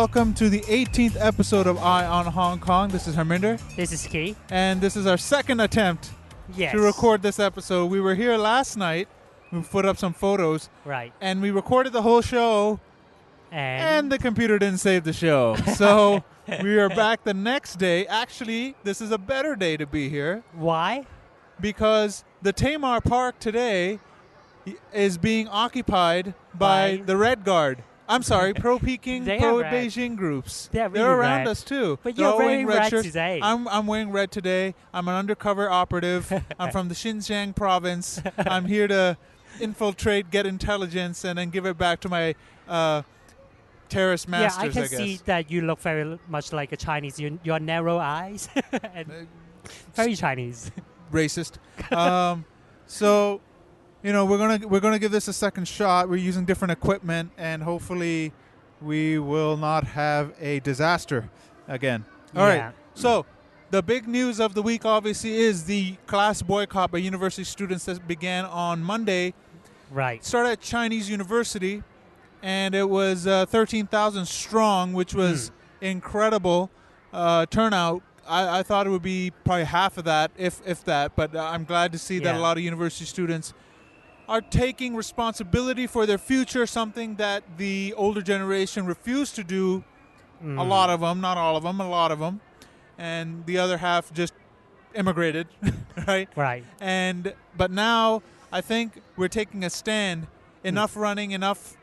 welcome to the 18th episode of Eye on Hong Kong. This is Harminder. This is Key. And this is our second attempt to record this episode. We were here last night. We put up some photos. Right. And we recorded the whole show. And the computer didn't save the show. So we are back the next day. Actually, this is a better day to be here. Why? Because the Tamar Park today is being occupied by the Red Guard. I'm sorry, pro-Peking, pro-Beijing groups. They're around red. us too. But you're wearing red shirts. today. I'm wearing red today. I'm an undercover operative. I'm from the Xinjiang province. I'm here to infiltrate, get intelligence, and then give it back to my terrorist masters, I guess. can see that you look very much like a Chinese. Your narrow eyes. And very Chinese. Racist. So, you know, we're gonna give this a second shot. We're using different equipment, and hopefully, we will not have a disaster again. All right. So, the big news of the week, obviously, is the class boycott by university students that began on Monday. Right. Started at Chinese University, and it was 13,000 strong, which was incredible turnout. I thought it would be probably half of that, if that, but I'm glad to see that a lot of university students are taking responsibility for their future, something that the older generation refused to do. A lot of them, not all of them, a lot of them. And the other half just immigrated, right? Right. But now I think we're taking a stand. Enough running, enough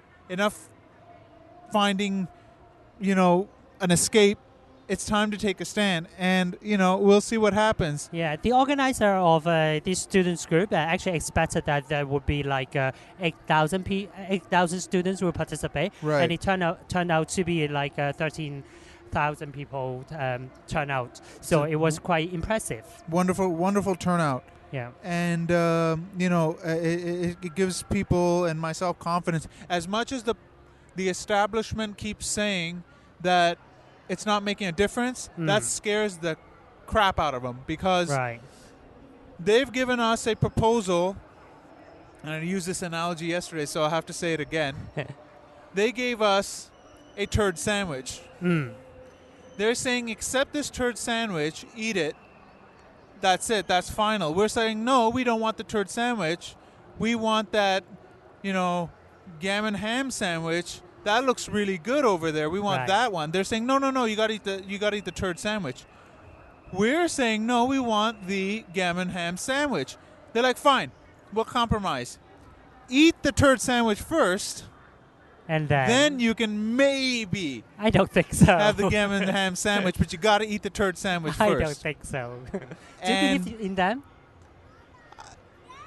finding, an escape. It's time to take a stand, and we'll see what happens. Yeah, the organizer of this students group actually expected that there would be like 8,000 students will participate, right. And it turned out to be like 13,000 people turn out. So it was quite impressive. Wonderful turnout. Yeah, and it gives people and myself confidence. As much as the establishment keeps saying that it's not making a difference, that scares the crap out of them, because they've given us a proposal, and I used this analogy yesterday, so I'll have to say it again. They gave us a turd sandwich. They're saying, accept this turd sandwich, eat it, that's it, that's final. We're saying, no, we don't want the turd sandwich. We want that, gammon ham sandwich. That looks really good over there. We want that one. They're saying, no, you got to eat the turd sandwich. We're saying, no, we want the gammon ham sandwich. They're like, fine, we'll compromise. Eat the turd sandwich first, and then you can maybe. I don't think so. Have the gammon ham sandwich, but you got to eat the turd sandwich first. I don't think so. Do you believe in them?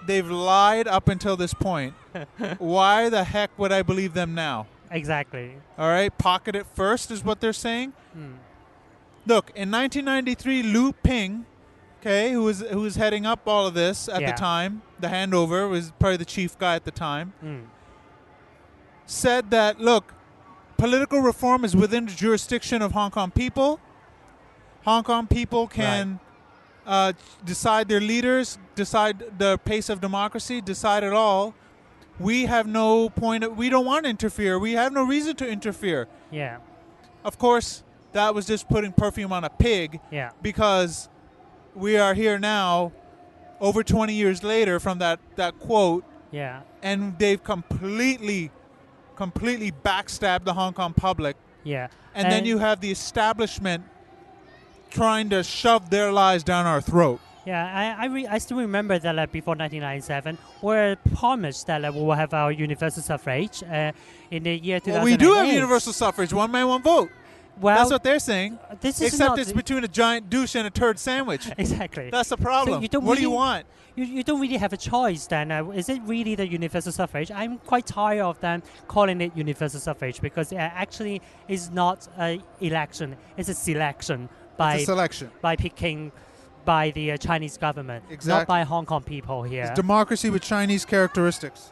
They've lied up until this point. Why the heck would I believe them now? Exactly. All right, pocket it first is what they're saying. Look, in 1993, Lu Ping, who was heading up all of this at the time, the handover, was probably the chief guy at the time, said that, look, political reform is within the jurisdiction of Hong Kong people. Hong Kong people can decide their leaders, decide the pace of democracy, decide it all. We have no point. We don't want to interfere. We have no reason to interfere. Yeah. Of course, that was just putting perfume on a pig. Yeah. Because we are here now, over 20 years later from that quote. Yeah. And they've completely backstabbed the Hong Kong public. Yeah. And then you have the establishment trying to shove their lies down our throat. Yeah, I still remember that before 1997, we promised that we will have our universal suffrage in the year 2008. Well, we do have universal suffrage, one man, one vote. Well, that's what they're saying. Except it's between a giant douche and a turd sandwich. Exactly. That's the problem. So what do you want? You don't really have a choice then. Is it really the universal suffrage? I'm quite tired of them calling it universal suffrage, because it actually is not an election. It's a selection by Peking, by the Chinese government, not by Hong Kong people here. It's democracy with Chinese characteristics.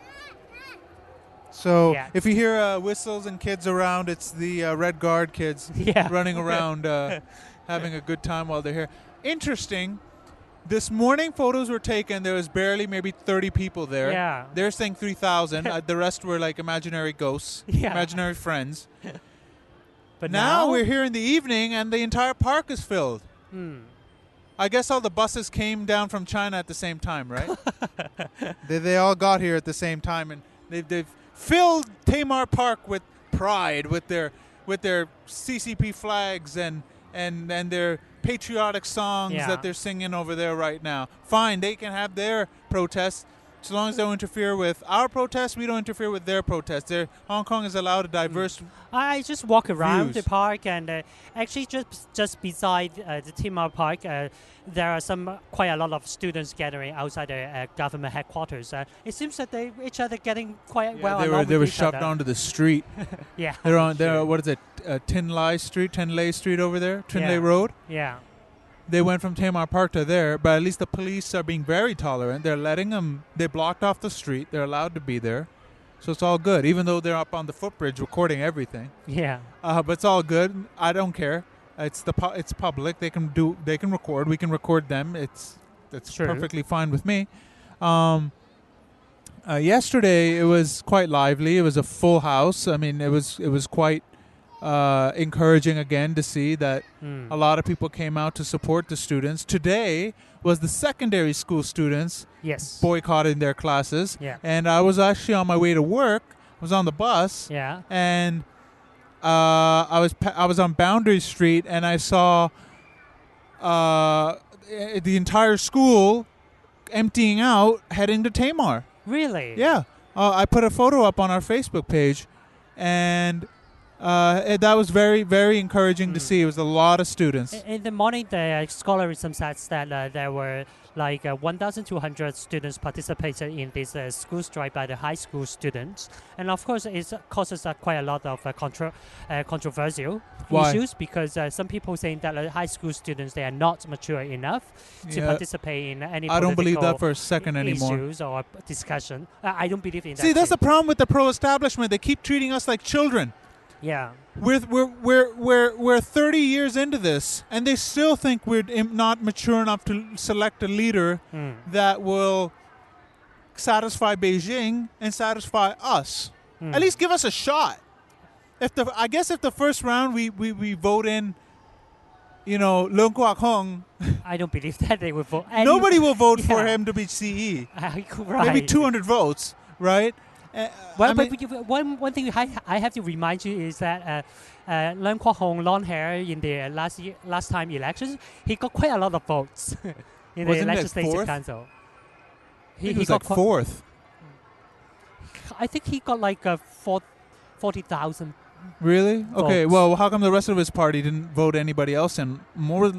So if you hear whistles and kids around, it's the Red Guard kids running around having a good time while they're here. Interesting. This morning photos were taken. There was barely maybe 30 people there. Yeah. They're saying 3,000. The rest were like imaginary ghosts, imaginary friends. But now we're here in the evening and the entire park is filled. I guess all the buses came down from China at the same time, right? they all got here at the same time, and they've filled Tamar Park with pride, with their CCP flags and their patriotic songs that they're singing over there right now. Fine, they can have their protests. As long as they don't interfere with our protests, we don't interfere with their protests. Hong Kong is allowed a diverse I just walk around views. the park, and actually just beside the Tamar Park, there are quite a lot of students gathering outside the government headquarters. It seems that each other getting quite well along They were with each shoved other. onto the street. Yeah. They're what is it? Tin Lai Street over there, Tin Lai Road. Yeah. They went from Tamar Park to there, but at least the police are being very tolerant. They're letting them. They blocked off the street. They're allowed to be there, so it's all good. Even though they're up on the footbridge recording everything. Yeah. But it's all good. I don't care. It's public. They can record. We can record them. It's True. perfectly fine with me. Yesterday it was quite lively. It was a full house. I mean, it was quite encouraging again to see that a lot of people came out to support the students. Today was the secondary school students boycotting their classes. Yeah. And I was actually on my way to work. I was on the bus. Yeah. And I was on Boundary Street, and I saw the entire school emptying out, heading to Tamar. Really? Yeah. I put a photo up on our Facebook page, and that was very, very encouraging to see. It was a lot of students. In the morning, the scholarism says that there were like 1,200 students participated in this school strike by the high school students. And of course, it causes quite a lot of controversial issues, because some people saying that high school students, they are not mature enough to participate in any I don't believe that for a second anymore. Issues or discussion. I don't believe in that. See, that's too. the problem with the pro-establishment. They keep treating us like children. Yeah. We're 30 years into this, and they still think we're not mature enough to select a leader that will satisfy Beijing and satisfy us. At least give us a shot. I guess if the first round we vote in, Leung Kwok Hong, I don't believe that they will vote. nobody will vote for him to be CE. Right. Maybe 200 votes, right? One thing I have to remind you is that Leung Kwok Hong, long hair, in the last time elections, he got quite a lot of votes in the legislative council. He was like fourth. I think he got like 40,000. Really? Okay. Votes. Well, how come the rest of his party didn't vote anybody else in? More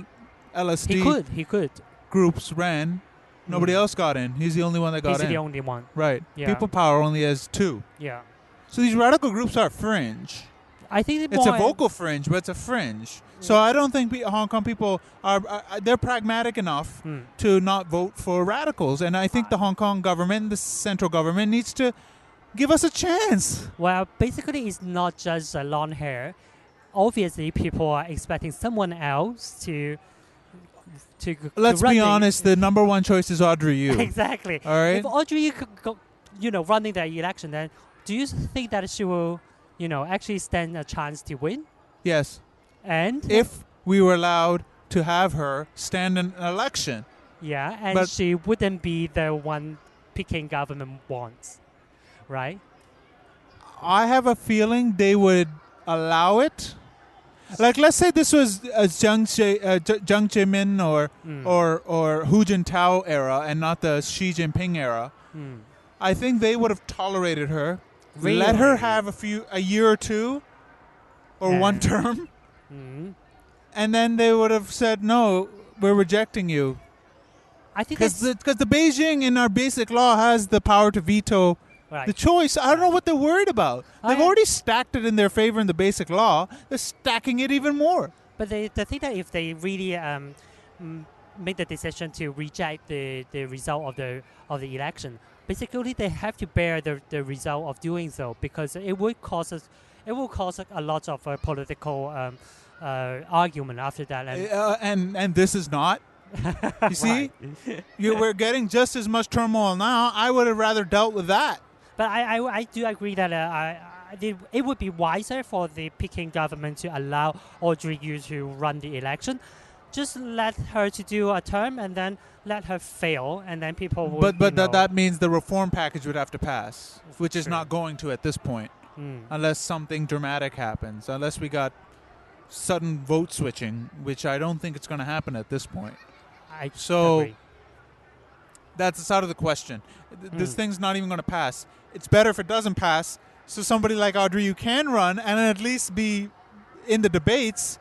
LSD He could. groups ran. Nobody else got in. He's the only one that got in. He's the only one. Right. Yeah. People Power only has 2. Yeah. So these radical groups are fringe. I think It's a vocal fringe, but it's a fringe. So I don't think Hong Kong people they're pragmatic enough to not vote for radicals. And I think the Hong Kong government, the central government, needs to give us a chance. Well, basically, it's not just long hair. Obviously, people are expecting someone else to Let's be honest, the number one choice is Audrey Yu. Exactly. All right. If Audrey Yu could go, running the election, then do you think that she will, actually stand a chance to win? Yes. And if we were allowed to have her stand in an election. Yeah, and but she wouldn't be the one Peking government wants, right? I have a feeling they would allow it. Like, let's say this was Jiang Zemin or Hu Jintao era and not the Xi Jinping era. I think they would have tolerated her, let her have a year or two or one term, and then they would have said, no, we're rejecting you. I think because the Beijing in our basic law has the power to veto the choice. I don't know what they're worried about. They've already stacked it in their favor in the basic law. They're stacking it even more. But the thing that if they really make the decision to reject the result of the election, basically they have to bear the result of doing so, because it will cause a lot of political argument after that. And this is not. You see, we're getting just as much turmoil now. I would have rather dealt with that. But I do agree that it would be wiser for the Peking government to allow Audrey Yu to run the election. Just let her to do a term and then let her fail, and then people would. But that means the reform package would have to pass, which is not going to at this point, unless something dramatic happens, unless we got sudden vote switching, which I don't think it's going to happen at this point. So agree. That's out of the question. This thing's not even going to pass. It's better if it doesn't pass, so somebody like Audrey Yu can run and at least be in the debates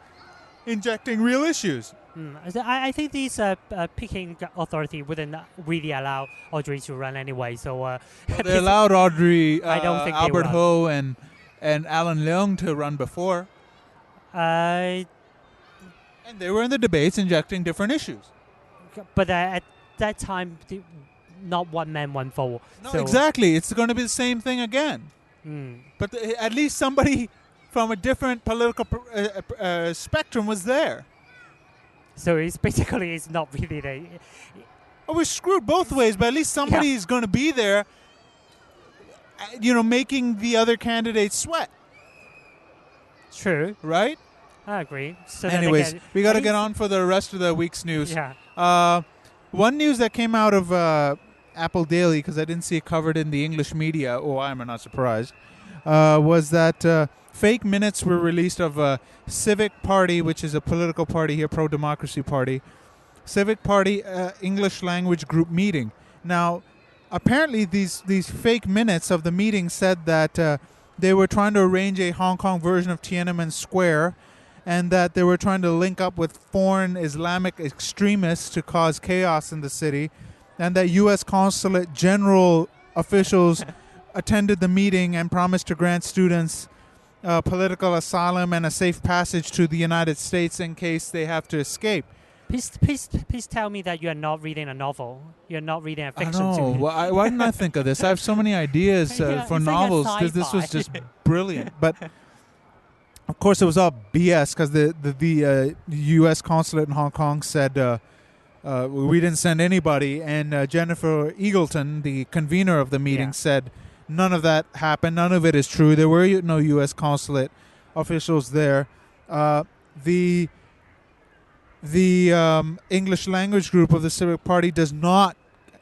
injecting real issues. I think these Peking authority wouldn't really allow Audrey to run anyway. So they allowed Audrey, I don't think Albert Ho and Alan Leung to run before. And they were in the debates injecting different issues. But at that time, not one man, one vote. No, so exactly. It's going to be the same thing again. But at least somebody from a different political spectrum was there. So it's basically not really the. We're screwed both ways, but at least somebody is going to be there, making the other candidates sweat. True. Right? I agree. So anyways, we got to get on for the rest of the week's news. Yeah. One news that came out of Apple Daily, because I didn't see it covered in the English media, I'm not surprised, was that fake minutes were released of a Civic Party, which is a political party here, pro-democracy party. Civic Party English language group meeting. Now, apparently these fake minutes of the meeting said that they were trying to arrange a Hong Kong version of Tiananmen Square, and that they were trying to link up with foreign Islamic extremists to cause chaos in the city, and that U.S. Consulate General officials attended the meeting and promised to grant students political asylum and a safe passage to the United States in case they have to escape. Please tell me that you are not reading a novel. You're not reading a fiction. I know. Why didn't I think of this? I have so many ideas for novels because this was just brilliant. But of course, it was all BS because the U.S. consulate in Hong Kong said we didn't send anybody, and Jennifer Eagleton, the convener of the meeting, said none of that happened. None of it is true. There were no U.S. consulate officials there. The English language group of the Civic Party does not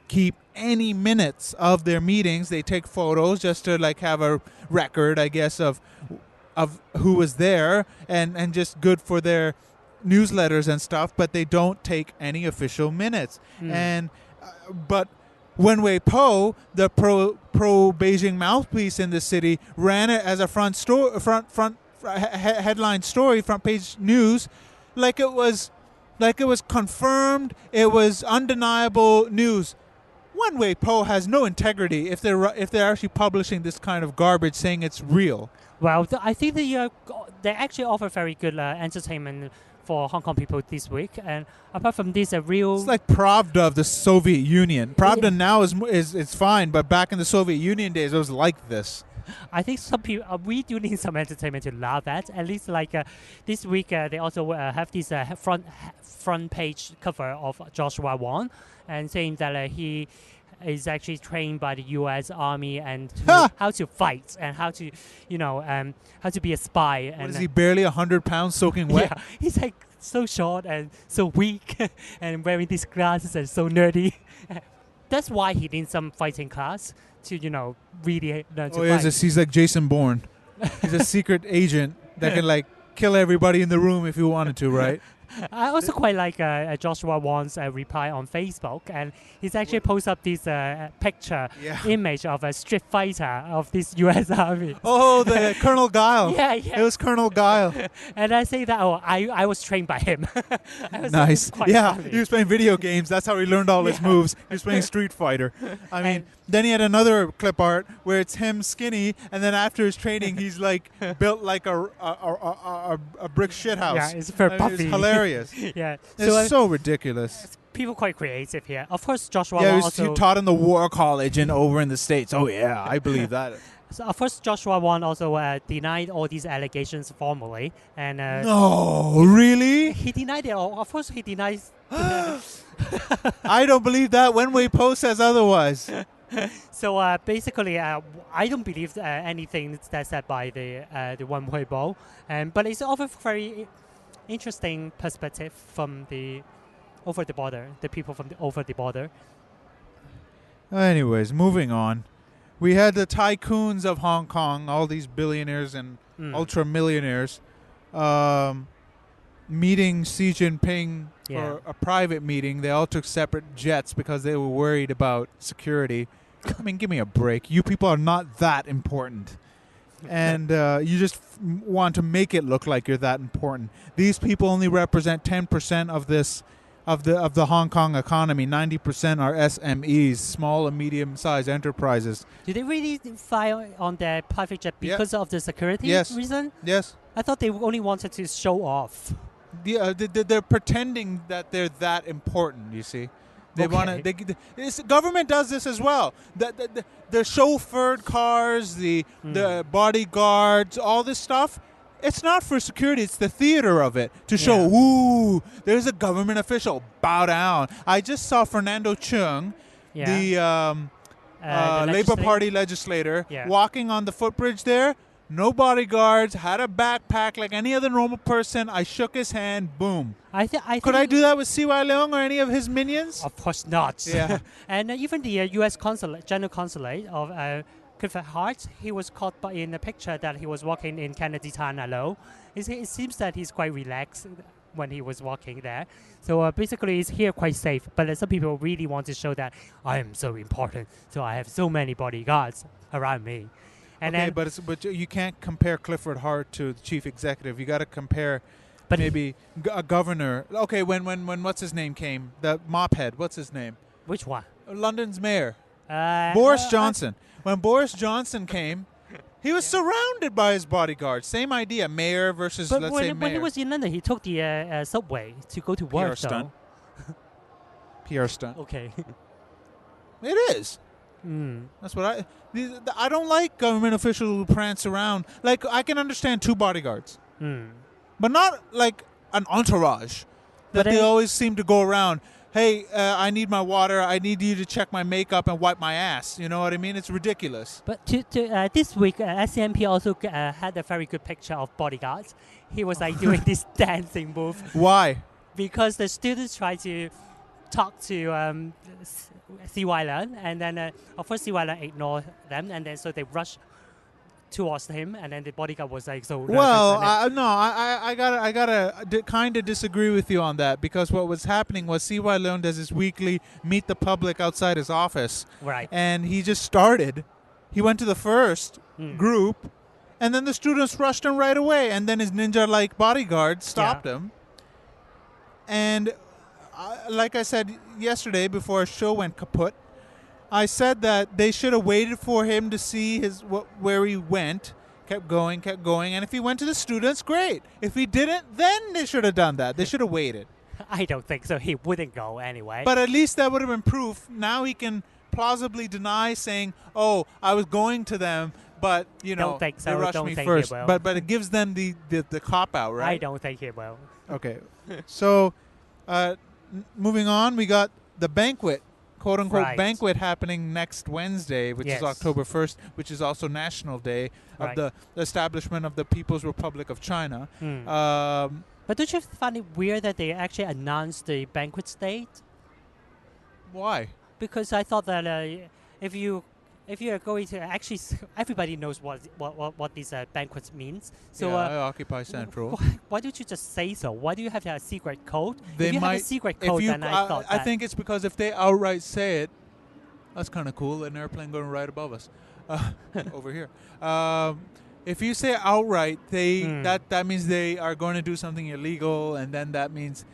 keep any minutes of their meetings. They take photos just to have a record, I guess, of who was there and just good for their newsletters and stuff, but they don't take any official minutes. And but Wenwei Po, the pro-Beijing mouthpiece in the city, ran it as a front headline story, front page news, like it was confirmed. It was undeniable news. Wenwei Po has no integrity if they're actually publishing this kind of garbage, saying it's real. Well, I think they actually offer very good entertainment for Hong Kong people this week, and apart from this, it's like Pravda of the Soviet Union. Pravda now is fine, but back in the Soviet Union days, it was like this. I think some people we do need some entertainment to laugh at. At least this week, they also have this front page cover of Joshua Wong, and saying that he is actually trained by the U.S. Army and how to fight and how to how to be a spy. And is he barely 100 pounds soaking wet? Yeah, he's so short and so weak and wearing these glasses and so nerdy. That's why he needs some fighting class to really learn to fight. He's like Jason Bourne. He's a secret agent that can kill everybody in the room if he wanted to, right? I also quite like Joshua Wong's reply on Facebook, and he's actually posted up this image of a street fighter of this U.S. Army. Oh, the Colonel Guile. Yeah. It was Colonel Guile. And I say that, I was trained by him. Nice. Yeah, funny. He was playing video games. That's how he learned all his moves. He was playing Street Fighter. I mean, then he had another clip art where it's him skinny, and then after his training, he's built like a brick shithouse. Yeah, it's very puffy. It's hilarious. Yeah, it's so ridiculous. People quite creative here. Of course, Joshua. Yeah, he taught in the War College and over in the States. Oh yeah, I believe that. So of course, Joshua Wong also denied all these allegations formally, and no, really, he denied it all. Of course, he denies. I don't believe that. Wenwei Po says otherwise. So basically, I don't believe anything that's said by the One Weibo, but it's often very interesting perspective from the over the border, the people from the over the border. Anyways, moving on. We had the tycoons of Hong Kong, all these billionaires and ultra millionaires, meeting Xi Jinping for a private meeting. They all took separate jets because they were worried about security. I mean, give me a break. You people are not that important. And you just want to make it look like you're that important. These people only represent 10% of this of the Hong Kong economy. 90% are SMEs, small and medium-sized enterprises. Do they really fly on their private jet because of the security reason? Yes. I thought they only wanted to show off. Yeah, they're pretending that they're that important. You see, they want to. Government does this as well. The chauffeured cars, the bodyguards, all this stuff. It's not for security. It's the theater of it to show. Ooh, there's a government official. Bow down. I just saw Fernando Cheung, the Labour Party legislator, walking on the footbridge there. No bodyguards, had a backpack like any other normal person. I shook his hand, boom. Could I do that with CY Leung or any of his minions? Of course not. Yeah. And even the U.S. consulate, general consulate of Clifford Hart, he was caught in a picture that he was walking in Kennedy Town alone. It seems that he's quite relaxed when he was walking there. So basically, he's here quite safe. But some people really want to show that I am so important, so I have so many bodyguards around me. And okay, but you can't compare Clifford Hart to the chief executive. You got to compare maybe a governor. Okay, when what's his name came, the mop head. What's his name? Which one? London's mayor, Boris Johnson. When Boris Johnson came, he was surrounded by his bodyguards. Same idea, mayor versus let's say mayor. When he was in London, he took the subway to go to work. PR stunt. PR stunt. Okay. It is. That's what I don't like government officials who prance around. Like, I can understand 2 bodyguards, but not like an entourage that they always seem to go around. Hey, I need my water. I need you to check my makeup and wipe my ass. You know what I mean? It's ridiculous. But this week, SCMP also had a very good picture of bodyguards. He was like doing this dancing move. Why? Because the students try to talk to CY Leung, and then of course CY Leung ignored them, and then so they rushed towards him, and then the bodyguard was like so. Well, I gotta kind of disagree with you on that, because what was happening was CY Leung does his weekly meet the public outside his office, right? And he just started. He went to the first group, and then the students rushed him right away, and then his ninja-like bodyguard stopped him, and. Like I said yesterday before our show went kaput, I said that they should have waited for him to see where he went, kept going, and if he went to the students, great. If he didn't, then they should have done that. They should have waited. I don't think so. He wouldn't go anyway. But at least that would have been proof. Now he can plausibly deny saying, oh, I was going to them, but, you know, they rushed me first. But it gives them the cop-out, right? I don't think he will. Okay. So... moving on, we got the banquet, quote-unquote banquet, happening next Wednesday, which is October 1st, which is also National Day of the establishment of the People's Republic of China. But don't you find it weird that they actually announced the banquet date? Why? Because I thought that if you are going to actually, everybody knows what these banquets means. So I occupy Central. Why don't you just say so? Why do you have a secret code? If you have a secret code, then I thought I think it's because if they outright say it, that's kind of cool. An airplane going right above us, over here. If you say outright, that means they are going to do something illegal, and then that means,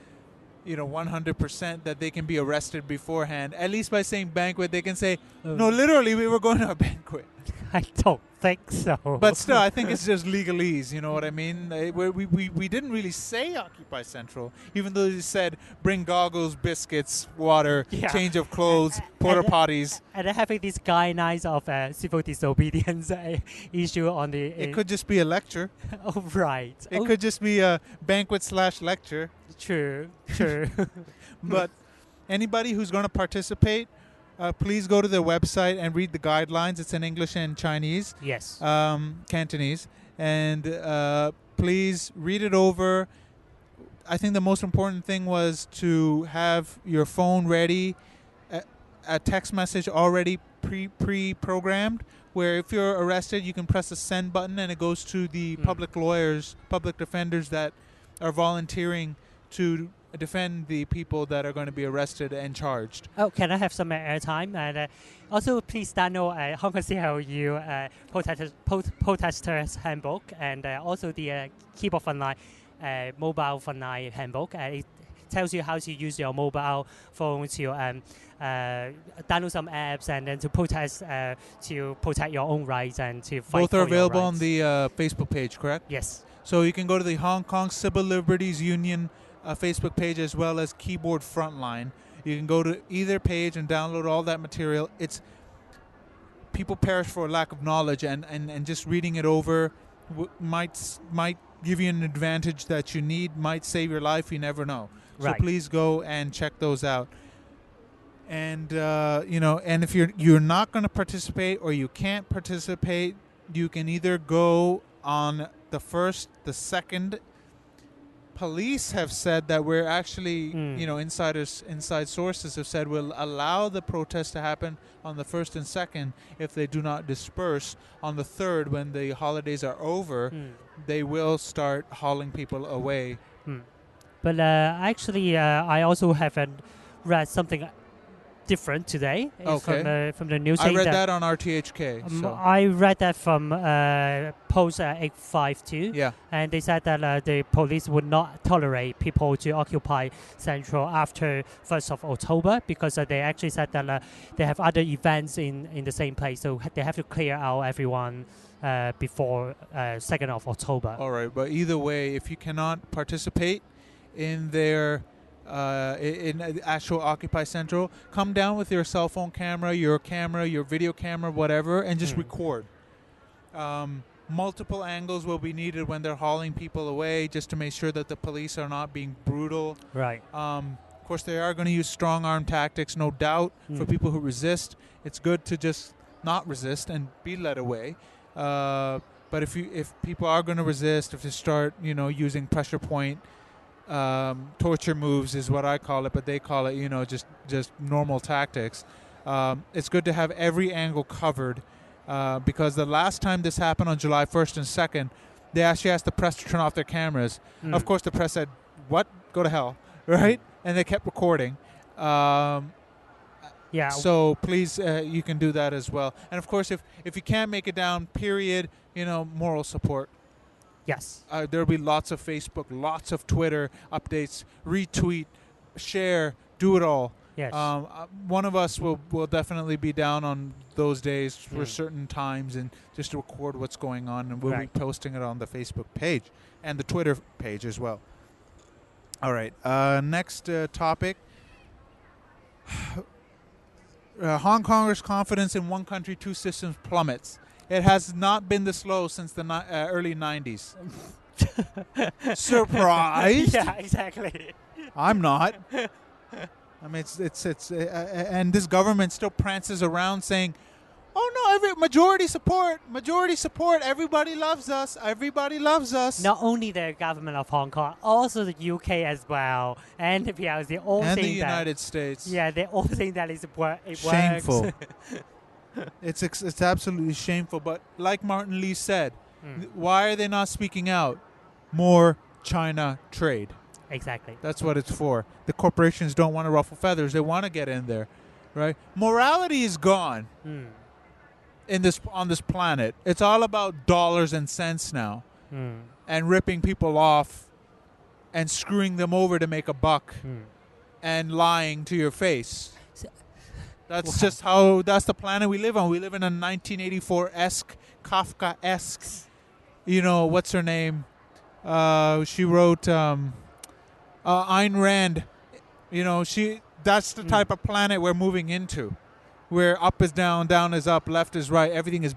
100% that they can be arrested beforehand. At least by saying banquet, they can say, no, literally, we were going to a banquet. I don't think so. But still, I think it's just legalese, you know what I mean? We didn't really say Occupy Central, even though they said bring goggles, biscuits, water, change of clothes, porta potties. And having this guidelines of civil disobedience issue on the... It could just be a lecture. Oh, right. It could just be a banquet/lecture. True. But anybody who's going to participate, please go to their website and read the guidelines. It's in English and Chinese. Yes. Cantonese. And please read it over. I think the most important thing was to have your phone ready, a text message already pre-programmed, where if you're arrested, you can press the send button and it goes to the public lawyers, public defenders that are volunteering to defend the people that are going to be arrested and charged. Oh, can I have some airtime? And also, please download Hong Kong CLU protesters handbook and also the Keyboard Frontline mobile frontline handbook. It tells you how to use your mobile phone to download some apps and then to protest to protect your own rights and to fight Both for are your available rights. on the Facebook page, correct? Yes. So you can go to the Hong Kong Civil Liberties Union Facebook page as well as Keyboard Frontline. You can go to either page and download all that material. It's people perish for lack of knowledge, and just reading it over might give you an advantage that you need, might save your life. You never know. Right. So please go and check those out. And and if you're not going to participate or you can't participate, you can either go on the 1st, the 2nd. Police have said that we're actually, inside sources have said we'll allow the protest to happen on the 1st and 2nd if they do not disperse. On the 3rd, when the holidays are over, they will start hauling people away. But actually, I also haven't read something different today. Okay. From the news. I read that on RTHK. So. I read that from Post 852. Yeah. And they said that the police would not tolerate people to occupy Central after 1st of October because they actually said that they have other events in the same place. So they have to clear out everyone before 2nd of October. All right. But either way, if you cannot participate in their in actual Occupy Central, come down with your cell phone camera, your video camera, whatever, and just record. Multiple angles will be needed when they're hauling people away, just to make sure that the police are not being brutal. Right. Of course, they are going to use strong arm tactics, no doubt, for people who resist. It's good to just not resist and be led away. But if people are going to resist, if they start, using pressure point, torture moves is what I call it, but they call it, just normal tactics. It's good to have every angle covered, because the last time this happened on July 1st and 2nd, they actually asked the press to turn off their cameras. Of course, the press said, "What? Go to hell!" Right? And they kept recording. Yeah. So please, you can do that as well. And of course, if you can't make it down, period, moral support. Yes. There'll be lots of Facebook, lots of Twitter updates, retweet, share, do it all. Yes. One of us will definitely be down on those days for certain times and just record what's going on, and we'll be posting it on the Facebook page and the Twitter page as well. All right. Next topic. Hong Kongers' confidence in one country, two systems plummets. It has not been this low since the early 90s. Surprised? Yeah, exactly. I'm not. I mean, it's and this government still prances around saying, "Oh no, majority support. Everybody loves us. Everybody loves us." Not only the government of Hong Kong, also the UK as well, and the PLC all and saying the United States. Yeah, they all saying that it works. Shameful. It's absolutely shameful. But like Martin Lee said, why are they not speaking out? More China trade. Exactly. That's what it's for. The corporations don't want to ruffle feathers. They want to get in there, right? Morality is gone on this planet. It's all about dollars and cents now, and ripping people off and screwing them over to make a buck and lying to your face. That's just how. That's the planet we live on. We live in a 1984-esque, Kafka-esque. What's her name? She wrote Ayn Rand. That's the type of planet we're moving into, where up is down, down is up, left is right. Everything is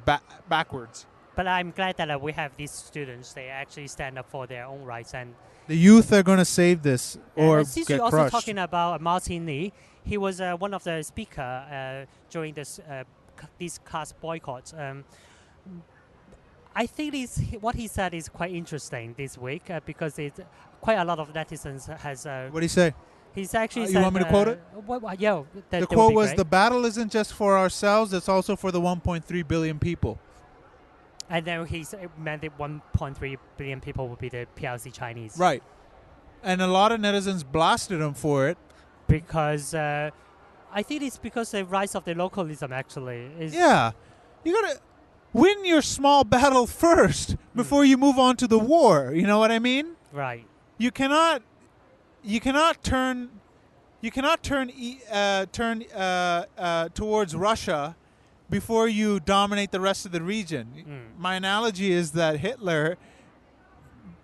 backwards. But I'm glad that we have these students. They actually stand up for their own rights. And the youth are going to save this or since get you're also crushed. talking about Martin Lee, he was one of the speaker during these class boycotts. I think what he said is quite interesting this week because quite a lot of netizens has. What did he say? He's actually you said, want me to quote it? Yeah. The quote was, "The battle isn't just for ourselves; it's also for the 1.3 billion people." And then he meant that 1.3 billion people would be the PRC Chinese. Right. And a lot of netizens blasted him for it. Because I think it's because the rise of the localism actually is. Yeah. You got to win your small battle first before you move on to the war. You know what I mean? Right. You cannot turn towards Russia before you dominate the rest of the region. My analogy is that Hitler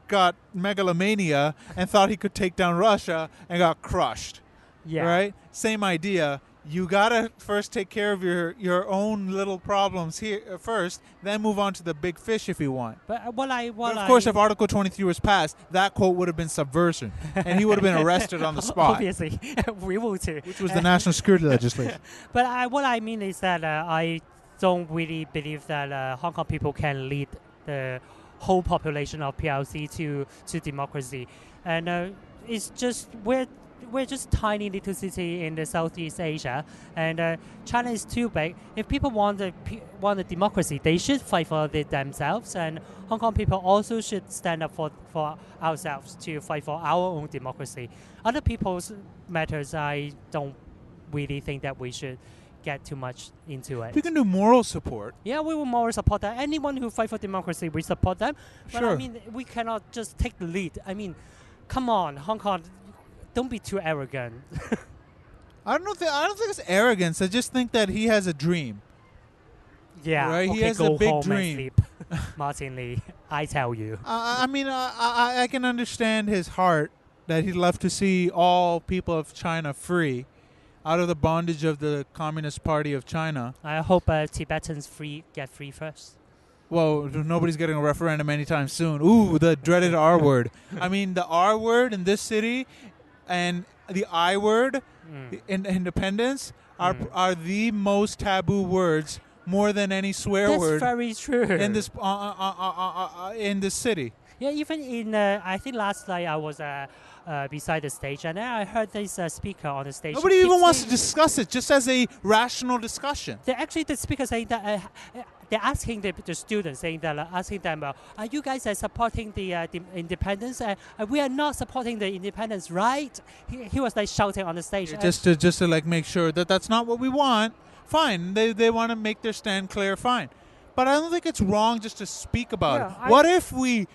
got megalomania and thought he could take down Russia and got crushed. Yeah. Right? Same idea. You gotta first take care of your own little problems here first, then move on to the big fish if you want. But of course, if Article 23 was passed, that quote would have been subversion, and he would have been arrested on the spot. Obviously, we will too. Which was the national security legislation. But what I mean is that I don't really believe that Hong Kong people can lead the whole population of PRC to democracy, and it's just we're just tiny little city in the Southeast Asia, and China is too big. If people want a democracy, they should fight for it themselves, and Hong Kong people also should stand up for ourselves to fight for our own democracy. Other people's matters, I don't really think that we should get too much into it. We can do moral support. Yeah, we will moral support that. Anyone who fight for democracy, we support them. But sure. I mean, we cannot just take the lead. I mean, come on, Hong Kong. Don't be too arrogant. I don't think it's arrogance. I just think that he has a dream. Yeah, right. Okay, he has go a big home dream. And sleep. Martin Lee, I tell you. I mean, I can understand his heart that he'd love to see all people of China free, out of the bondage of the Communist Party of China. I hope Tibetans get free first. Well, nobody's getting a referendum anytime soon. Ooh, the dreaded R word. I mean, the R word in this city. And the I word, independence, are the most taboo words, more than any swear word. That's very true. In this city. Yeah, even in I think last night I was beside the stage, and then I heard this speaker on the stage. Nobody even wants to discuss it, just as a rational discussion. The speaker saying that. They're asking the students, saying that, asking them, are you guys supporting the independence? We are not supporting the independence, right? He was like shouting on the stage. Just to like make sure that that's not what we want. Fine, they want to make their stand clear. Fine, but I don't think it's wrong just to speak about it. What if we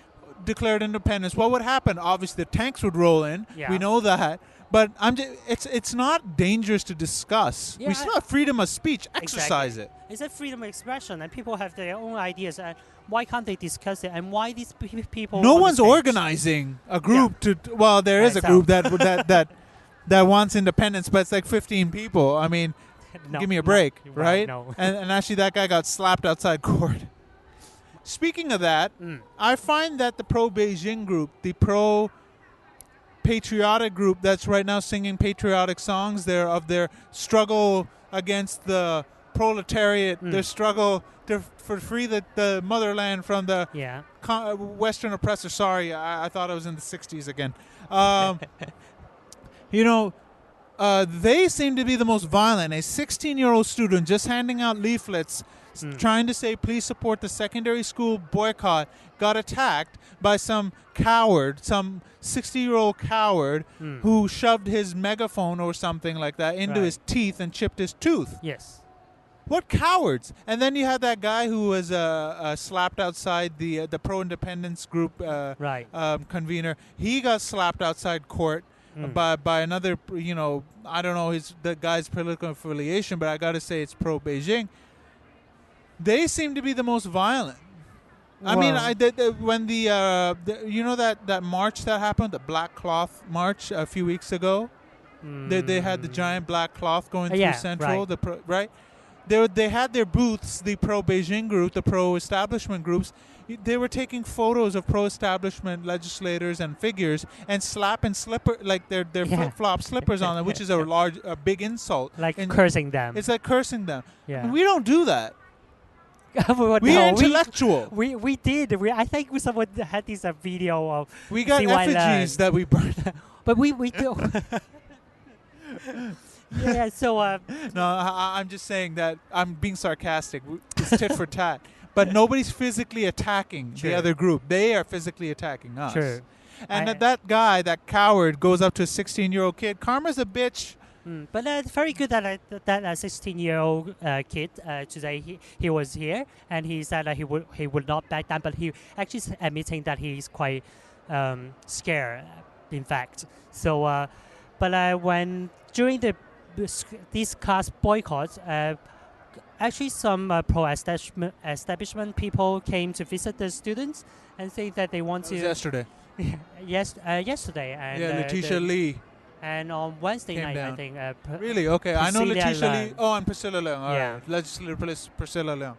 declared independence? What would happen? Obviously, the tanks would roll in. Yeah. We know that. But it's not dangerous to discuss. We still have freedom of speech. Exercise it. It's a freedom of expression, and people have their own ideas. And why can't they discuss it? And why these people? No one's organizing a group to. Well, there is a group that wants independence, but it's like 15 people. I mean, give me a break, right? No. and actually, that guy got slapped outside court. Speaking of that, I find that the pro-Beijing group, the patriotic group that's right now singing patriotic songs of their struggle against the proletariat, their struggle for free the motherland from the Western oppressor. Sorry, I thought I was in the 60s again. They seem to be the most violent. A 16-year-old student just handing out leaflets trying to say, please support the secondary school boycott, got attacked by some coward, some 60-year-old coward who shoved his megaphone or something like that into his teeth and chipped his tooth. Yes. What cowards? And then you had that guy who was slapped outside the pro-independence group convener. He got slapped outside court by another, I don't know the guy's political affiliation, but I got to say it's pro-Beijing. They seem to be the most violent. I mean, when that march that happened, the Black Cloth March a few weeks ago, they had the giant black cloth going through Central, right? they had their booths, the pro-Beijing group, the pro-establishment groups. They were taking photos of pro-establishment legislators and figures and slapping their flip-flop slippers on them, which is a big insult. Like cursing them. It's like cursing them. Yeah. And we don't do that. We are intellectual. We did. I think someone had this video of. We got effigies that we burned. But we do. Yeah. So. No, I'm just saying that I'm being sarcastic. It's tit for tat. But nobody's physically attacking the other group. They are physically attacking us. True. And that guy, that coward, goes up to a 16-year-old kid. Karma's a bitch. But it's very good that that 16-year-old kid today he was here and he said that he would not back down, but he actually is admitting that he's quite scared, in fact. So, but when during these class boycotts, actually some pro-establishment people came to visit the students and say that they want to. Yesterday. Yesterday. And, Letitia Lee. And on Wednesday night, down. I think. Really? Okay. I know Letitia Leung. Lee. Oh, and Priscilla Leung. All Yeah. right. Legislator Priscilla Leung.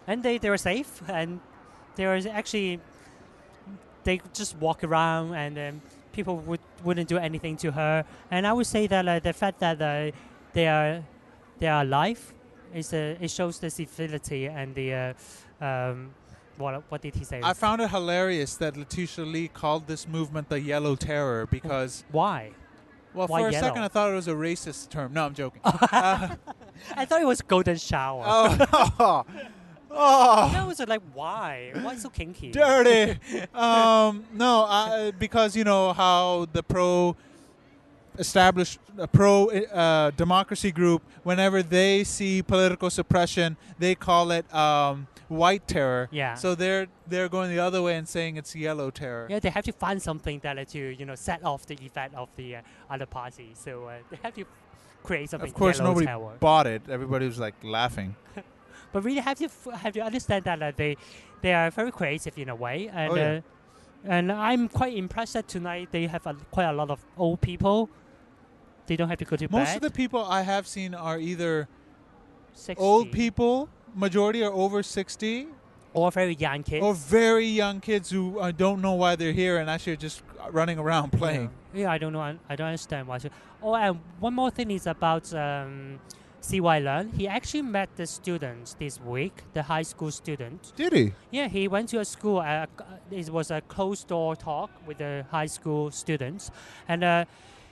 And they were safe, and they were actually they just walk around, and people wouldn't do anything to her. And I would say that the fact that they are alive it shows the civility and the what did he say? I found it hilarious that Letitia Lee called this movement the Yellow Terror because. Why? Well, Why for a yellow? second I thought it was a racist term. No, I'm joking. I thought it was golden shower. Oh. Oh. I was like, why? Why so kinky? Dirty. No, because you know how the democracy group, whenever they see political suppression, they call it white terror. Yeah. So they're going the other way and saying it's yellow terror. Yeah, they have to find something that to set off the effect of the other party. So they have to create something. Of course, yellow nobody terror. bought it. Everybody was like laughing. But really have to understand that they are very creative in a way, and and I'm quite impressed that tonight they have quite a lot of old people. They don't have to go to bed. Most of the people I have seen are either 60. old people, majority are over 60, or very young kids, or very young kids who don't know why they're here and actually are just running around playing. Yeah, I don't know. I don't understand why. Oh, and one more thing is about C.Y. Leung. He actually met the students this week, the high school student. Did he? Yeah, he went to a school. It was a closed door talk with the high school students, and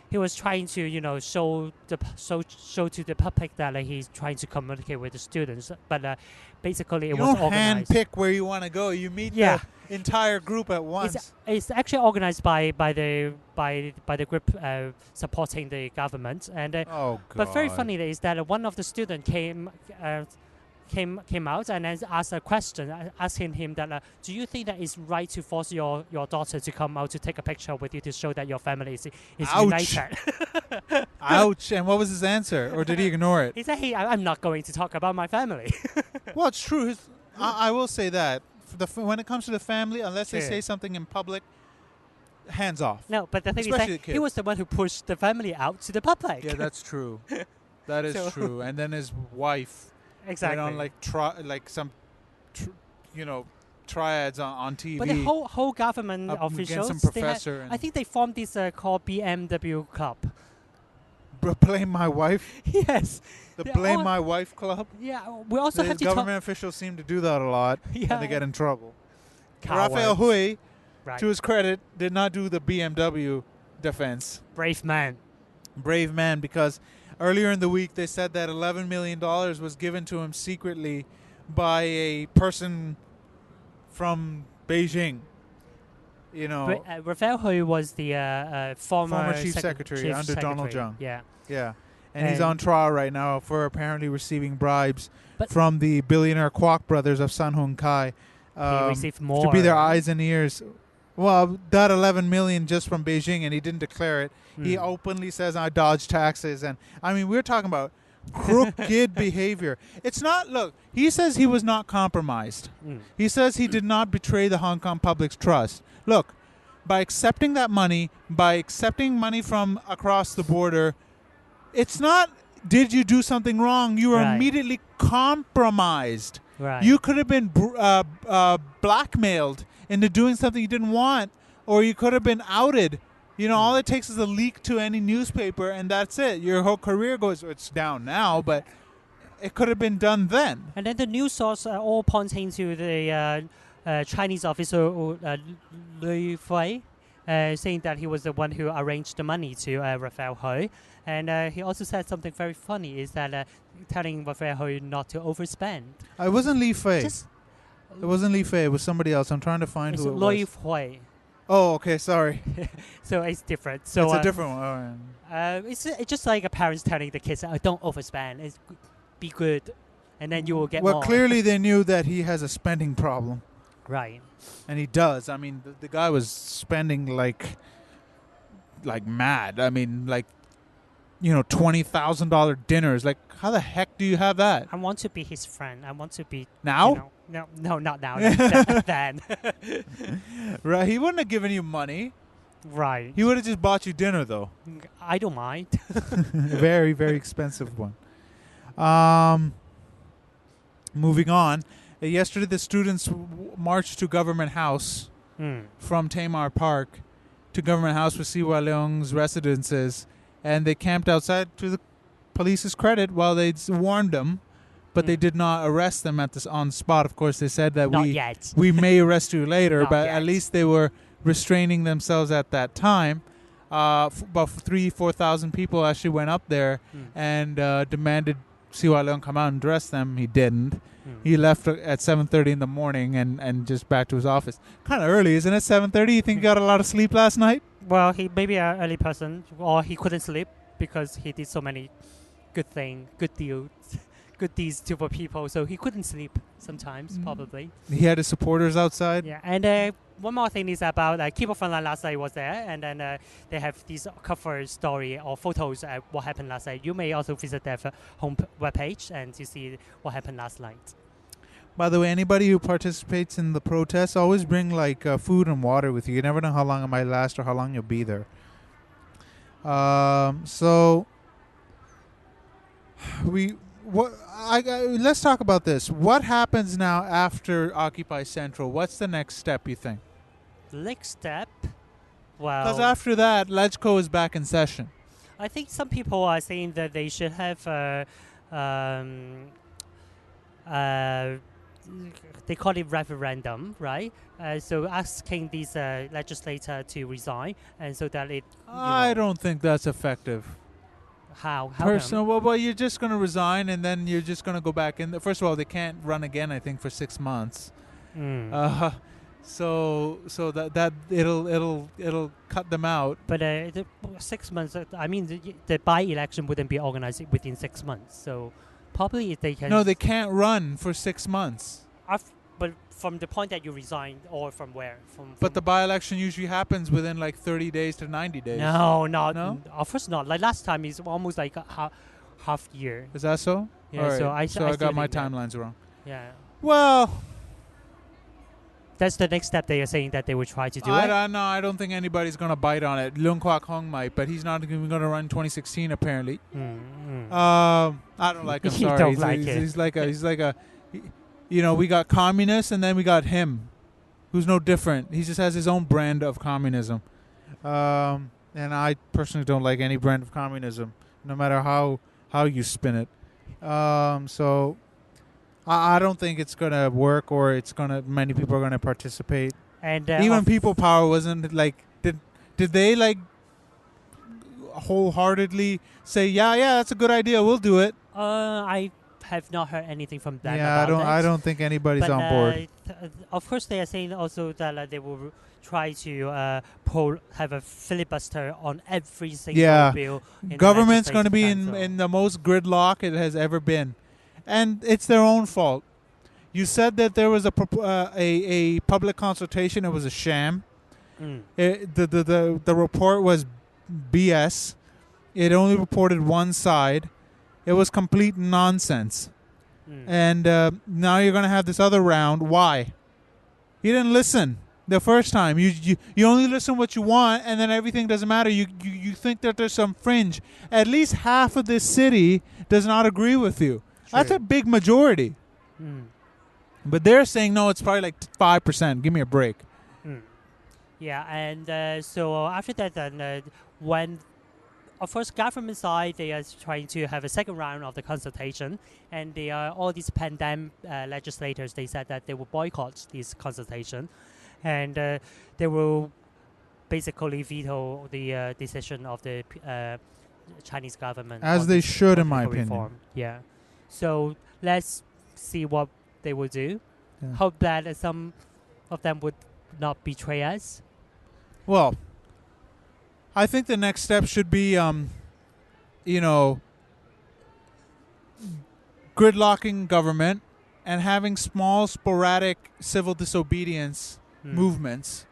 he was trying to, show to the public that he's trying to communicate with the students. But basically, it was organized. You don't handpick where you want to go. You meet the entire group at once. It's actually organized by the group supporting the government. And oh God. But very funny is that one of the students came out and asked a question, asking him that, do you think that it's right to force your daughter to come out to take a picture with you to show that your family is united? Ouch. And what was his answer? Or did he ignore it? He said, hey, I'm not going to talk about my family. Well, it's true. I will say that. When it comes to the family, unless they say something in public, hands off. No, but the thing is that he was the one who pushed the family out to the public. Yeah, that's true. That is true. And then his wife... Exactly. On triads on TV. But the whole government officials, some professor I think they formed this called BMW Club. Blame my wife? Yes. The Blame My Wife Club? Yeah, we also have to government officials seem to do that a lot, and they get in trouble. Cowards. Raphael Hui, to his credit, did not do the BMW defense. Brave man. Brave man, because... earlier in the week, they said that $11 million was given to him secretly by a person from Beijing. Raphael Hui was the former chief secretary under Donald Zhang. Yeah. Yeah. And he's on trial right now for apparently receiving bribes from the billionaire Kwok brothers of Sun Hung Kai. He received more. To be their eyes and ears. Well, that $11 million just from Beijing, and he didn't declare it. He openly says, I dodge taxes. And, I mean, we're talking about crooked behavior. It's not, look, he says he was not compromised. He says he did not betray the Hong Kong public's trust. Look, by accepting that money, by accepting money from across the border, it's not did you do something wrong, you were Right. immediately compromised. Right. You could have been blackmailed into doing something you didn't want, or you could have been outed. You know, all it takes is a leak to any newspaper, and that's it. Your whole career goes. It's down now, but it could have been done then. And then the news source all pointing to the Chinese officer Lui Fei, saying that he was the one who arranged the money to Raphael Hui. And he also said something very funny, is that telling Raphael Hui not to overspend. It wasn't Li Fei. Just It wasn't Li Fei. It was somebody else. I'm trying to find it's who it Lui was. Hui. Oh, okay. Sorry. So it's different. So It's a different one. Oh, yeah. it's just like a parents telling the kids, don't overspend. Be good, and then you will get Well, more. clearly they knew that he has a spending problem, Right. and he does. I mean, the guy was spending like mad. I mean, like, you know, $20,000 dinners. Like, how the heck do you have that I want to be his friend. I want to be now? You know, no, not now. Then. Right? He wouldn't have given you money. Right. He would have just bought you dinner, though. I don't mind. Very, very expensive one. Moving on. Yesterday, the students marched to Government House from Tamar Park to Government House with Siwa Leung's residences, and they camped outside to the police's credit while they warned them, but they did not arrest them on spot. Of course, they said that Not yet. we may arrest you later, Not but yet. at least they were restraining themselves at that time. About 4,000 people actually went up there and demanded Siwa Leung come out and dress them. He didn't. He left at 7:30 in the morning and just back to his office. Kind of early, isn't it? 7:30. You think he got a lot of sleep last night? Well, he may be an early person, or he couldn't sleep because he did so many good deeds for people, so he couldn't sleep sometimes, probably. He had his supporters outside. Yeah, and one more thing is about Keyboard Frontline last night was there, and then they have this cover story or photos of what happened last night. You may also visit their home webpage and to see what happened last night. By the way, anybody who participates in the protests, always bring like food and water with you. You never know how long it might last or how long you'll be there. So let's talk about this. What happens now after Occupy Central? What's the next step, you think? The next step, well, Because after that, LegCo is back in session. I think some people are saying that they should have they call it referendum, right? So asking these legislator to resign, and so that it. I don't think that's effective. How Personal. Well, you're just going to resign, and then you're just going to go back in. First of all, they can't run again. I think for 6 months. So that it'll cut them out. But 6 months. I mean, the by-election wouldn't be organized within 6 months. So probably if they can. No, they can't run for 6 months. But from the point that you resigned, or from where? But the by-election usually happens within like 30 days to 90 days. No? Of course not. Like last time is almost like a half year. Is that so? Yeah. All right. So I got still my think that. timelines wrong. Yeah. Well, That's the next step they are saying that they will try to do I it. don't know. I don't think anybody's going to bite on it. Leung Kwak Hong might, but he's not even going to run 2016 apparently. I don't like him. You Sorry. don't he's, like he's, it. he's like a, you know, we got communists and then we got him, who's no different. He just has his own brand of communism. And I personally don't like any brand of communism, no matter how you spin it. So I don't think it's going to work, or many people are going to participate. And Even People Power wasn't like, did they like wholeheartedly say, yeah, that's a good idea, we'll do it? I have not heard anything from them. Yeah, about I it. don't think anybody's But, on board. Of course, they are saying also that they will try to have a filibuster on every single bill. In the Government's going to be Legislative Council. in the most gridlock it has ever been, and it's their own fault. You said that there was a public consultation. It was a sham. The report was BS. It only reported one side. It was complete nonsense. And now you're going to have this other round. Why? You didn't listen. the first time. You only listen what you want, and then everything doesn't matter. You think that there's some fringe. At least half of this city does not agree with you. True. That's a big majority. But they're saying, no, it's probably like 5%. Give me a break. Yeah, and so after that, then when, of course, government side, they are trying to have a second round of the consultation, and they are all these pandemic legislators. They said that they will boycott this consultation, and they will basically veto the decision of the Chinese government, as they should, in my opinion. Reform. Yeah, so let's see what they will do. Yeah. Hope that some of them would not betray us. Well, I think the next step should be, gridlocking government and having small, sporadic civil disobedience movements.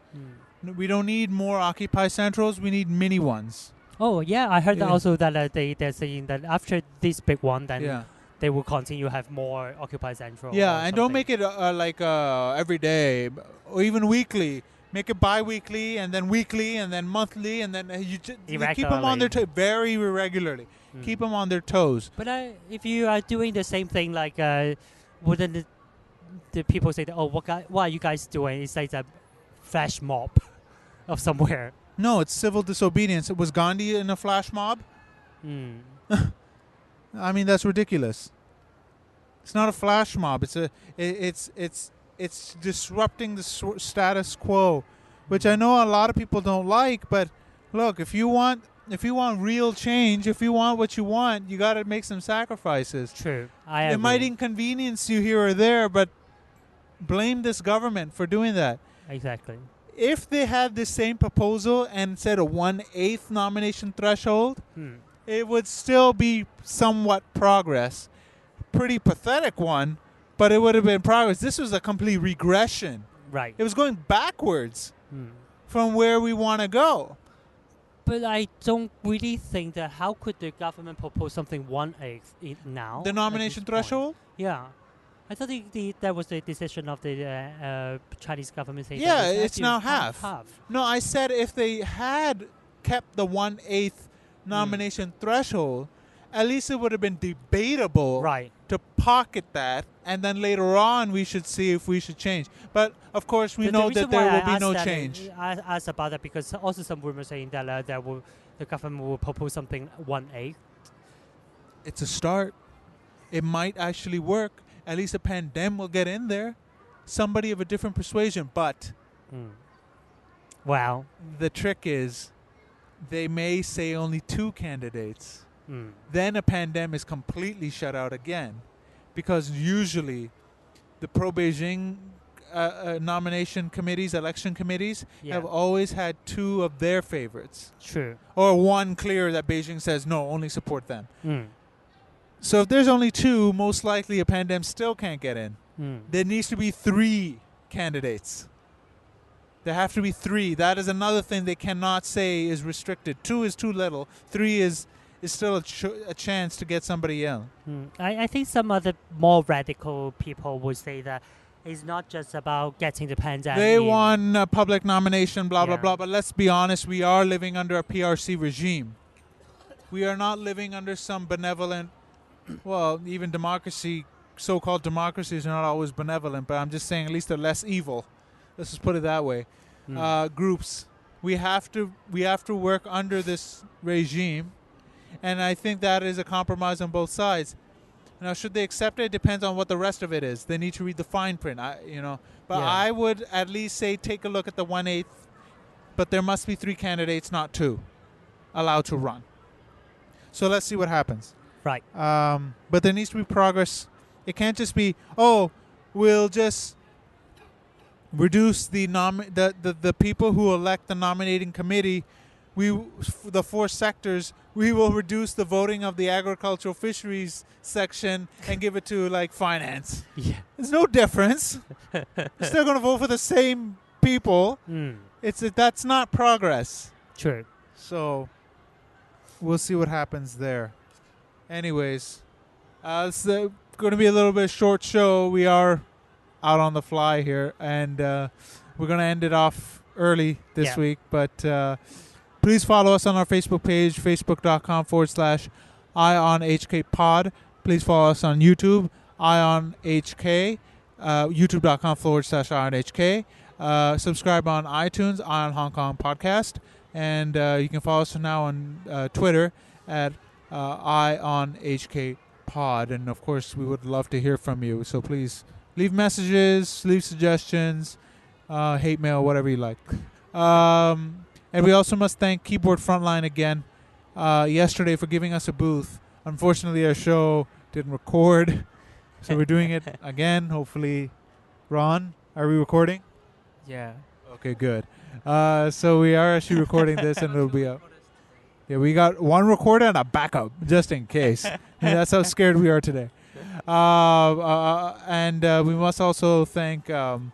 We don't need more Occupy Centrals. We need mini ones. Oh, yeah. I heard that also that they're saying that after this big one, then they will continue to have more Occupy Central. Yeah, and don't make it every day or even weekly. Make it bi-weekly and then weekly and then monthly and then you keep them on their toes very irregularly. Keep them on their toes. But if you are doing the same thing, like wouldn't the people say that, oh, what are you guys doing? It's like a flash mob of somewhere. No, it's civil disobedience. Was Gandhi in a flash mob? I mean, that's ridiculous. It's not a flash mob. It's disrupting the status quo, which I know a lot of people don't like. But look, if you want real change, if you want what you want, you got to make some sacrifices. True. It might inconvenience you here or there, but blame this government for doing that. Exactly. If they had the same proposal and said a 1/8 nomination threshold, it would still be somewhat progress. Pretty pathetic one, but it would have been progress. This was a complete regression. Right. It was going backwards from where we want to go. But I don't really think that how could the government propose something 1/8 now? The nomination threshold? Yeah. I thought that was the decision of the Chinese government. Saying it's now half. No, I said if they had kept the 1/8 nomination threshold, at least it would have been debatable to pocket that, and then later on we should see if we should change. But of course we know that there will be no change. I asked about that because also some rumors saying that the government will propose something 1/8. It's a start. It might actually work. At least a pandem will get in there. Somebody of a different persuasion. But wow, the trick is they may say only 2 candidates. Then a pandem is completely shut out again, because usually the pro-Beijing nomination committees, election committees, have always had 2 of their favorites. True. Or 1 clear that Beijing says, no, only support them. So if there's only 2, most likely a pandem still can't get in. There needs to be 3 candidates. There have to be 3. That is another thing they cannot say is restricted. 2 is too little. 3 is still a chance to get somebody in. I think some other more radical people would say that it's not just about getting the pandemic. They want a public nomination, blah, blah, blah. But let's be honest, we are living under a PRC regime. We are not living under some benevolent, well, even democracy, so-called democracies are not always benevolent, but I'm just saying at least they're less evil. Let's just put it that way. Groups. We have to work under this regime. And I think that is a compromise on both sides. Now, should they accept it? It depends on what the rest of it is. They need to read the fine print, But I would at least say take a look at the 1/8. But there must be 3 candidates, not 2, allowed to run. So let's see what happens. Right. But there needs to be progress. It can't just be, we'll just reduce the people who elect the nominating committee. The 4 sectors, we will reduce the voting of the agricultural fisheries section and give it to like finance. There's no difference. They're still going to vote for the same people. That's not progress. True. So we'll see what happens there. Anyways, it's going to be a little bit short show. We are out on the fly here, and we're going to end it off early this week. But please follow us on our Facebook page, facebook.com/IonHKPod. Please follow us on YouTube, IonHK, youtube.com/IonHK. Subscribe on iTunes, Ion Hong Kong Podcast. And you can follow us now on Twitter at IonHKPod. And, of course, we would love to hear from you. So please leave messages, leave suggestions, hate mail, whatever you like. And we also must thank Keyboard Frontline again yesterday for giving us a booth. Unfortunately, our show didn't record, so we're doing it again. Hopefully, Ron, are we recording? Yeah. Okay, good. So we are actually recording this, and it'll be up. Yeah, we got one recorder and a backup, just in case. That's how scared we are today. And we must also thank Hong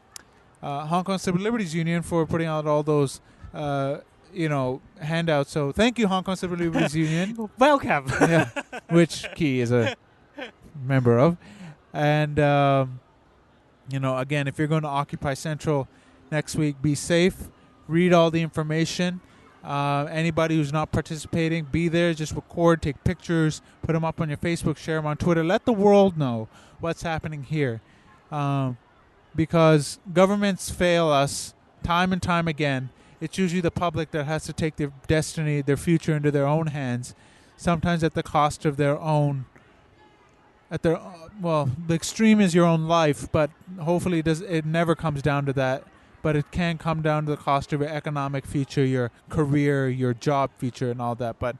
Kong Civil Liberties Union for putting out all those, handouts. So thank you, Hong Kong Civil Liberties Union. Welcome. Yeah, which Key is a member of. And, again, if you're going to occupy Central next week, be safe. Read all the information. Anybody who's not participating, be there. Just record, take pictures, put them up on your Facebook, share them on Twitter. Let the world know what's happening here. Because governments fail us time and time again. It's usually the public that has to take their destiny, their future into their own hands, sometimes at the cost of their own. The extreme is your own life, but hopefully it never comes down to that. But it can come down to the cost of your economic future, your career, your job future, and all that. But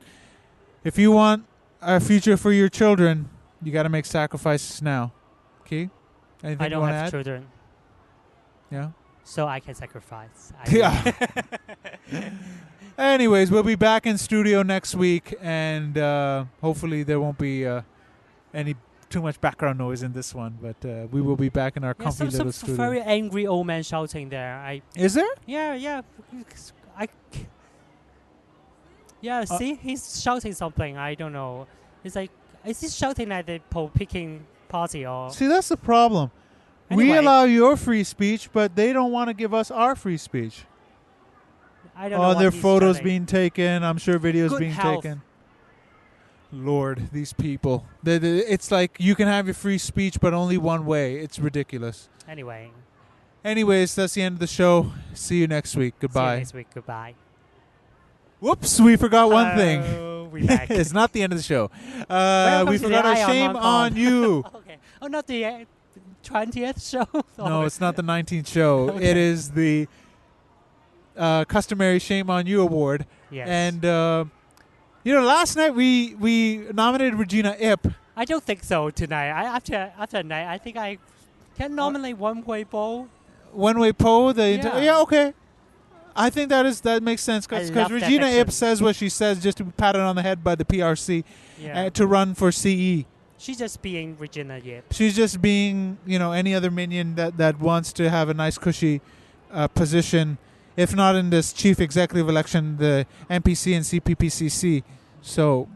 if you want a future for your children, you got to make sacrifices now. Okay? Anything I don't you want to have add? children, Yeah? so I can sacrifice. Yeah. Anyways, we'll be back in studio next week, and hopefully there won't be any too much background noise in this one, but we will be back in our comfy little some studio. very angry old man shouting there. Is there? Yeah. See, he's shouting something. I don't know. It's like, is he shouting at the Peking party or? See, that's the problem. Anyway. We allow your free speech, but they don't want to give us our free speech. I don't know. There are what he's photos shouting. being taken. I'm sure videos Good being health. taken. Lord, these people. It's like you can have your free speech, but only one way. It's ridiculous. Anyways, that's the end of the show. See you next week. Goodbye. See you next week. Goodbye. Whoops, we forgot one thing. We back. It's not the end of the show. Welcome We to forgot the our Eye on shame Hong Kong. on you. Okay. Oh, not the 20th show? No, it's not the 19th show. Okay. It is the customary Shame on You award. Yes. And, last night we nominated Regina Ip. I don't think so tonight. After night, I think I can nominate One Weibo. One Way Po. Yeah. Okay. I think that makes sense because I love that Regina Ip fiction. says what she says just to be patted on the head by the PRC Yeah. to run for CE. She's just being Regina Yip. She's just being, any other minion that wants to have a nice cushy position, if not in this chief executive election, the NPC and CPPCC. So,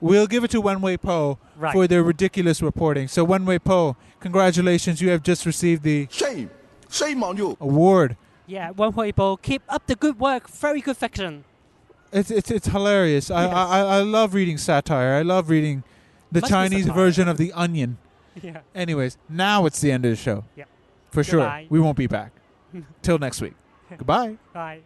we'll give it to One Way Po Right. for their ridiculous reporting. So, One Way Po, congratulations. You have just received the Shame on you. award. Yeah, One Weibo, keep up the good work. Very good fiction. It's hilarious. Yes. I love reading satire. I love reading the Must be Chinese satire. version of The Onion. Yeah. Anyways, now it's the end of the show. Yeah. For sure. Goodbye. We won't be back. Till next week. Goodbye. Bye.